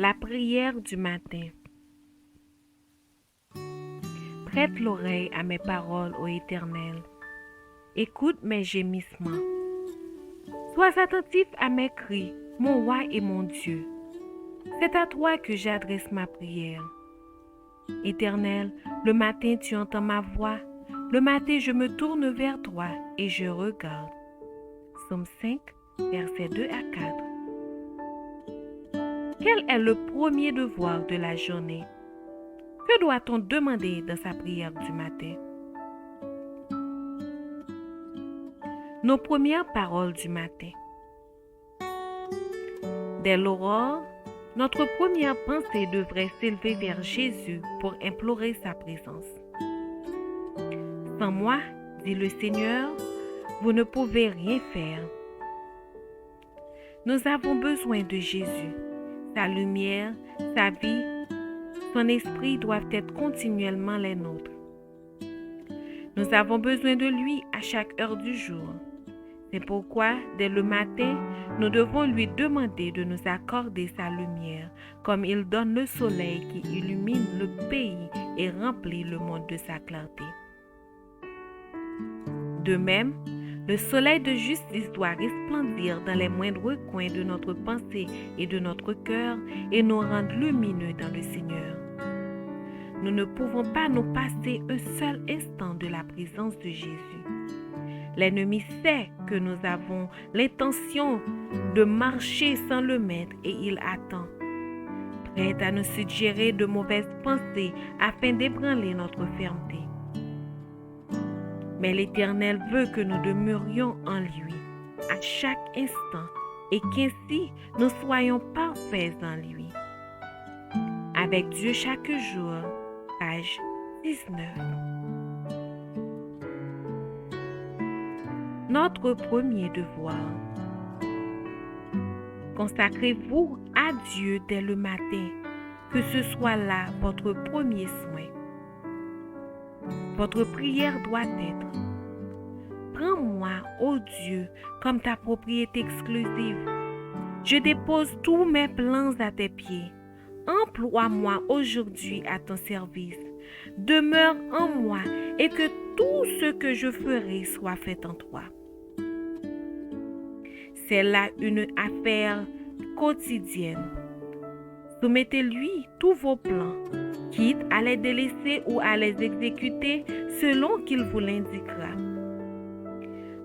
La prière du matin. Prête l'oreille à mes paroles, ô Éternel. Écoute mes gémissements. Sois attentif à mes cris, mon roi et mon Dieu. C'est à toi que j'adresse ma prière. Éternel, le matin tu entends ma voix. Le matin je me tourne vers toi et je regarde. Psaume 5, versets 2 à 4. Quel est le premier devoir de la journée? Que doit-on demander dans sa prière du matin? Nos premières paroles du matin. Dès l'aurore, notre première pensée devrait s'élever vers Jésus pour implorer sa présence. Sans moi, dit le Seigneur, vous ne pouvez rien faire. Nous avons besoin de Jésus. Sa lumière, sa vie, son esprit doivent être continuellement les nôtres. Nous avons besoin de lui à chaque heure du jour. C'est pourquoi, dès le matin, nous devons lui demander de nous accorder sa lumière, comme il donne le soleil qui illumine le pays et remplit le monde de sa clarté. De même, le soleil de justice doit resplendir dans les moindres coins de notre pensée et de notre cœur et nous rendre lumineux dans le Seigneur. Nous ne pouvons pas nous passer un seul instant de la présence de Jésus. L'ennemi sait que nous avons l'intention de marcher sans le maître et il attend, prêt à nous suggérer de mauvaises pensées afin d'ébranler notre fermeté. Mais l'Éternel veut que nous demeurions en lui à chaque instant et qu'ainsi nous soyons parfaits en lui. Avec Dieu chaque jour, page 19. Notre premier devoir. Consacrez-vous à Dieu dès le matin, que ce soit là votre premier soin. Votre prière doit être: prends-moi, ô Dieu, comme ta propriété exclusive. Je dépose tous mes plans à tes pieds. Emploie-moi aujourd'hui à ton service. Demeure en moi et que tout ce que je ferai soit fait en toi. C'est là une affaire quotidienne. Soumettez-lui tous vos plans, quitte à les délaisser ou à les exécuter selon qu'il vous l'indiquera.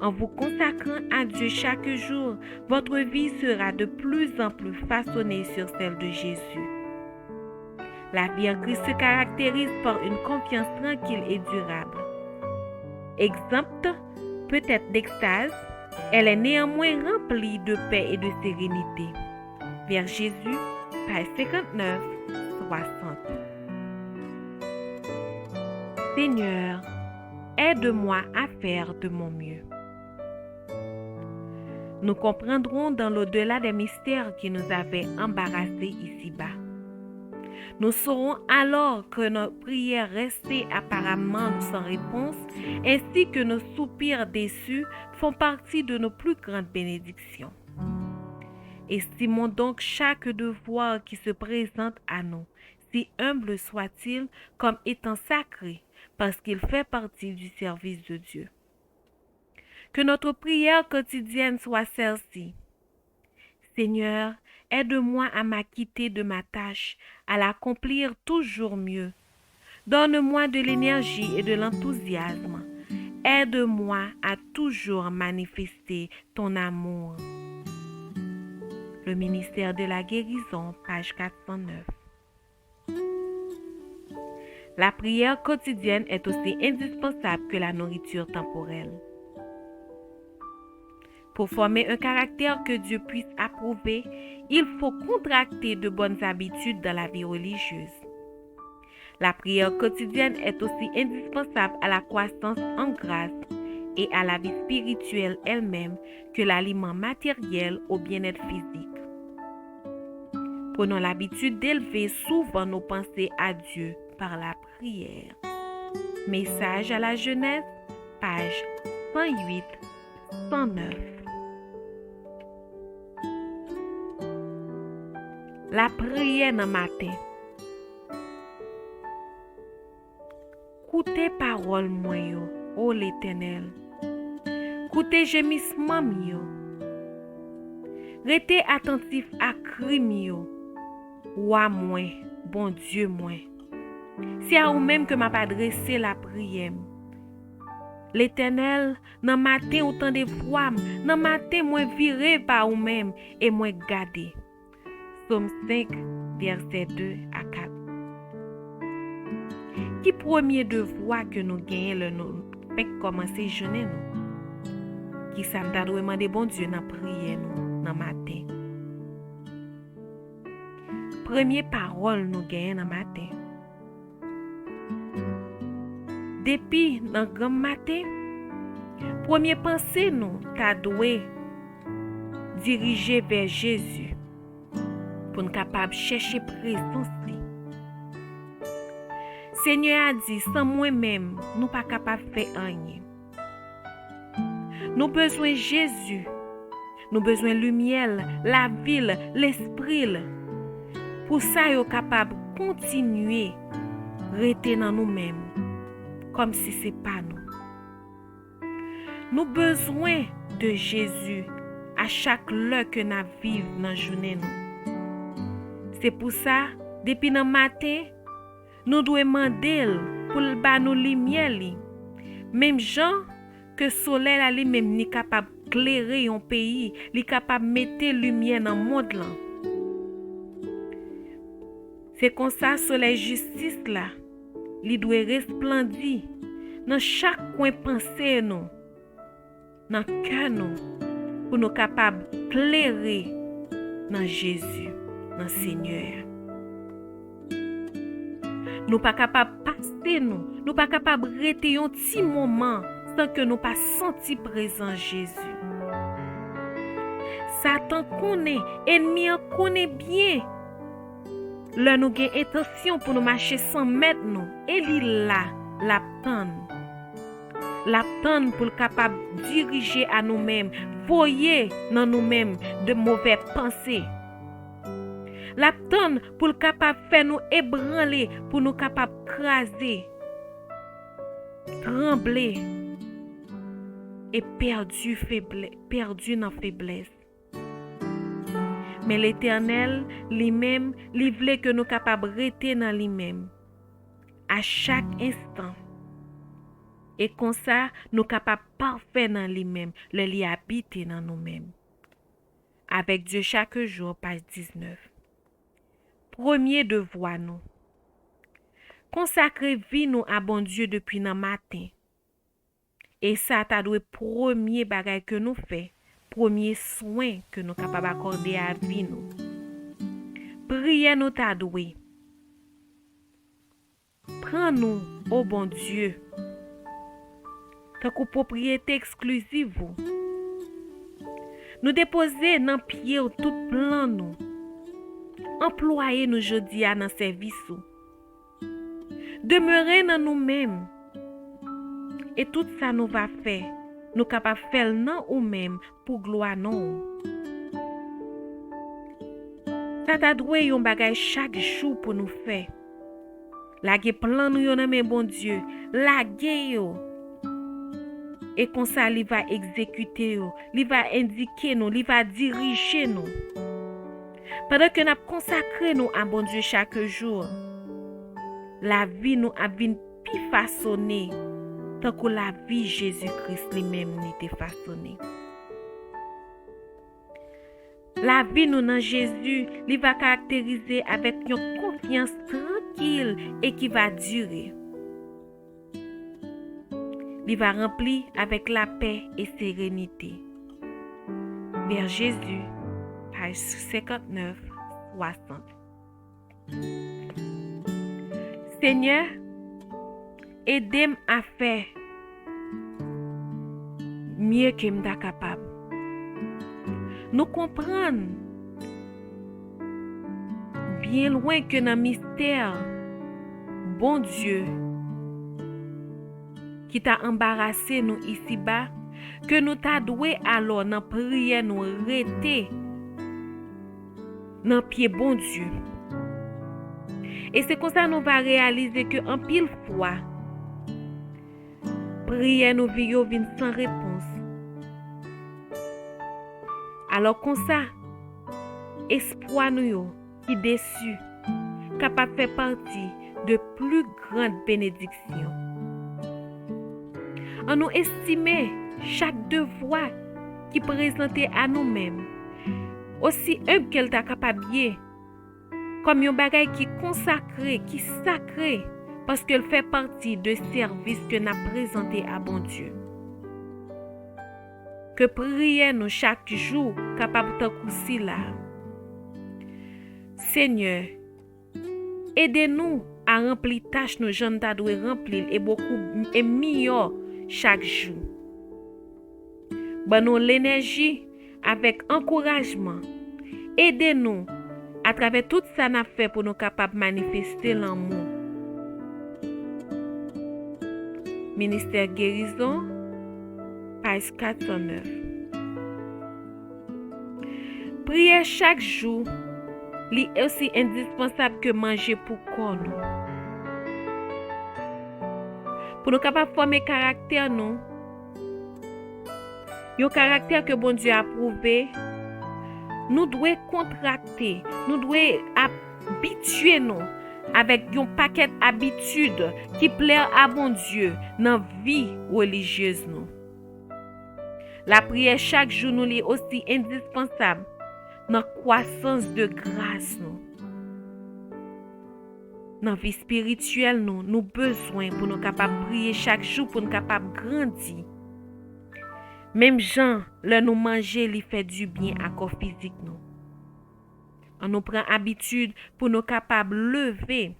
En vous consacrant à Dieu chaque jour, votre vie sera de plus en plus façonnée sur celle de Jésus. La vie en Christ se caractérise par une confiance tranquille et durable. Exempte peut-être d'extase, elle est néanmoins remplie de paix et de sérénité. Vers Jésus, page 59, 60. Seigneur, aide-moi à faire de mon mieux. Nous comprendrons dans l'au-delà des mystères qui nous avaient embarrassés ici-bas. Nous saurons alors que nos prières restées apparemment sans réponse, ainsi que nos soupirs déçus, font partie de nos plus grandes bénédictions. Estimons donc chaque devoir qui se présente à nous, si humble soit-il, comme étant sacré, parce qu'il fait partie du service de Dieu. Que notre prière quotidienne soit celle-ci. Seigneur, aide-moi à m'acquitter de ma tâche, à l'accomplir toujours mieux. Donne-moi de l'énergie et de l'enthousiasme. Aide-moi à toujours manifester ton amour. Le ministère de la guérison, page 409. La prière quotidienne est aussi indispensable que la nourriture temporelle. Pour former un caractère que Dieu puisse approuver, il faut contracter de bonnes habitudes dans la vie religieuse. La prière quotidienne est aussi indispensable à la croissance en grâce et à la vie spirituelle elle-même que l'aliment matériel au bien-être physique. Prenons l'habitude d'élever souvent nos pensées à Dieu par la prière. Message à la jeunesse, page 108, 109. la prière dans matin. Écoutez parole moi yo, ô l'Éternel. Écoutez gémissement yo. Restez attentif à crime yo. Roi moi, bon Dieu moi. C'est à vous-même que m'a adressé la prière. L'Éternel, dans matin autant de fois, dans matin moi viré par vous-même et moi garder. Psaume 5, verset 2 à 4. Qui premier devoir que nous gagnons nous fait commencer journée nous? Qui ça t'a demandé bon Dieu dans prière nous dans matin. Première parole nous gagnons dans matin. Depuis dans grand matin, première pensée nous t'a doué diriger vers Jésus pour nous capable chercher présence. Seigneur a dit, sans moi-même, nous pas capable de faire rien. Nous besoin Jésus. Nous besoin lumière, la ville, l'esprit. Pour ça, nous sommes capables de continuer à rester dans nous-mêmes, comme si ce n'est pas nous. Nous besoin de Jésus à chaque heure que nous vivons dans la journée. C'est pour ça, depuis le matin, nous devons demander pour nous lumière. Même gens que le soleil lui-même n'est capable d'éclairer un pays, il est capable de mettre lumière dans le monde. C'est comme ça le soleil justice là, il doit resplendir dans chaque coin pensée nous, dans le cœur nous, pour nous capables d'éclairer dans Jésus, dans le Seigneur. Nous pas capables de passer nous pas capables de rester un petit moment sans que nous pas senti présent Jésus. Satan connaît, ennemi connaît bien. Là nous avons intention pour nous marcher sans mettre nous, et il là l'attend pour le capable de diriger à nous-mêmes, voyer dans nous-mêmes de mauvaises pensées. L'attend pour le capable de faire nous ébranler, pour nous capable de craser, trembler et perdu dans faiblesse. Mais l'Éternel lui-même, il voulait que nous capables de rester dans lui-même à chaque instant. Et comme ça, nous capables parfait dans lui-même, le lui habiter dans nous-mêmes. Avec Dieu chaque jour, page 19. Premier devoir nous. Consacrer vie nous à bon Dieu depuis le matin. Et ça t'a doué premier bagage que nous fait, premier soin que nous capables d'accorder à vie nous. Prière nous t'a doué. Prends-nous au bon Dieu. Tant que propriété exclusive. Nous déposer dans pied tout plan nous. Employer nous jodi à dans service. Demeurer dans nous-mêmes. Et tout ça nous va faire. Nous capables faire non ou même pour gloire non. Ça t'a doué un bagage chaque jour pour nous faire. Lagé plan nous yon nan bon Dieu, lagé yo. Et comme ça il va exécuter yo, il va indiquer nous, il va diriger nous. Pendant que nous consacré nous à bon Dieu chaque jour, la vie nous a vint pi façonnée tant que la vie Jésus-Christ lui-même n'était façonnée. La vie nous dans Jésus, il va caractériser avec une confiance tranquille et qui va durer. Il va remplir avec la paix et sérénité. Vers Jésus, page 59, 60. Seigneur, aide-moi à faire mieux que je suis capable. Nous comprenons bien loin que dans le mystère, bon Dieu, qui t'a embarrassé nous ici-bas, que nous t'a doué alors dans prière nous rester dans pied bon Dieu. Et c'est comme ça nous va réaliser que en pile fois, prière nous vient sans réponse. Alors comme ça, espoir nous qui déçu, capable de faire partie de plus grandes bénédictions. On nous estimer chaque devoir qui présenté à nous-mêmes, aussi humble qu'elle t'a capable comme un bagage qui consacré, qui sacré, parce qu'elle fait partie de service que n'a présenté à bon Dieu. Que prier nous chaque jour capable de courir là. Seigneur, aidez-nous à remplir tâches nos jeunes doivent remplir et beaucoup et mieux chaque jour. Bonne l'énergie avec encouragement. Aidez-nous à travers tout ça n'a fait pour nous capables de manifester l'amour. Ministère guérison, page 409. Prière chaque jour est aussi indispensable que manger pour corps nous. Pour nous capables de former caractère nous, un caractère que bon Dieu a approuvé, nous devons contracter, nous devons habituer nous avec un paquet d'habitudes qui plaît à bon Dieu dans la vie religieuse nous. La prière chaque jour nous est aussi indispensable dans la croissance de grâce nous. Dans la vie spirituelle nous besoin pour nous capables de prier chaque jour pour nous capables de grandir. Même Jean, le nous manger, lui fait du bien à corps physique nous. On nous prend habitude pour nous capables de lever.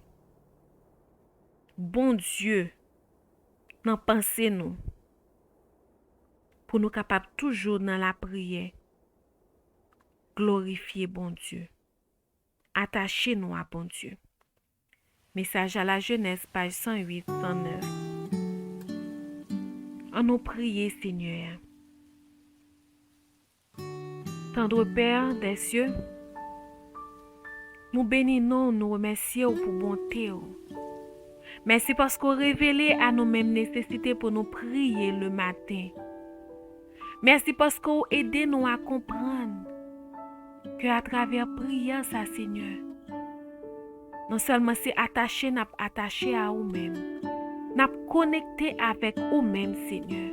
Bon Dieu, dans pensée nous. Pour nous capables toujours dans la prière. Glorifier bon Dieu. Attacher nous à bon Dieu. Message à la jeunesse, page 108, 109. On nous prie, Seigneur. Tendre Père des cieux, nous bénissons, nous remercions pour bonté. Merci parce qu'on révélé à nous-mêmes nécessités pour nous prier le matin. Merci parce qu'on aidé nous à comprendre que à travers prière, ça, Seigneur, non seulement c'est attaché à nous-mêmes, nous connecté avec nous-mêmes, Seigneur.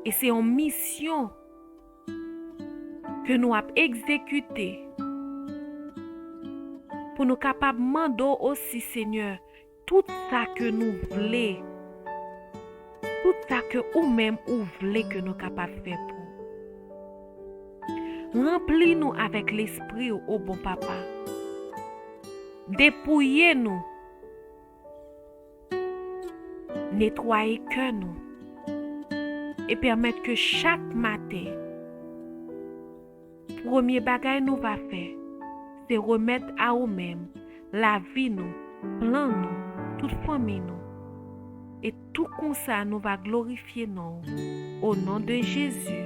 Et c'est une mission que nous avons exécuté pour nous capables de demander aussi, Seigneur, tout ça que nous voulons, tout ça que nous-mêmes nous voulons que nous capables de faire pour. Remplis-nous avec l'esprit, ô bon papa. Dépouillez-nous. Nettoyez que nous. Et permettre que chaque matin, premier bagage nous va faire, c'est remettre à nous-mêmes la vie nous, plan nous, toute famille nous. Et tout comme ça nous va glorifier nous. Au nom de Jésus.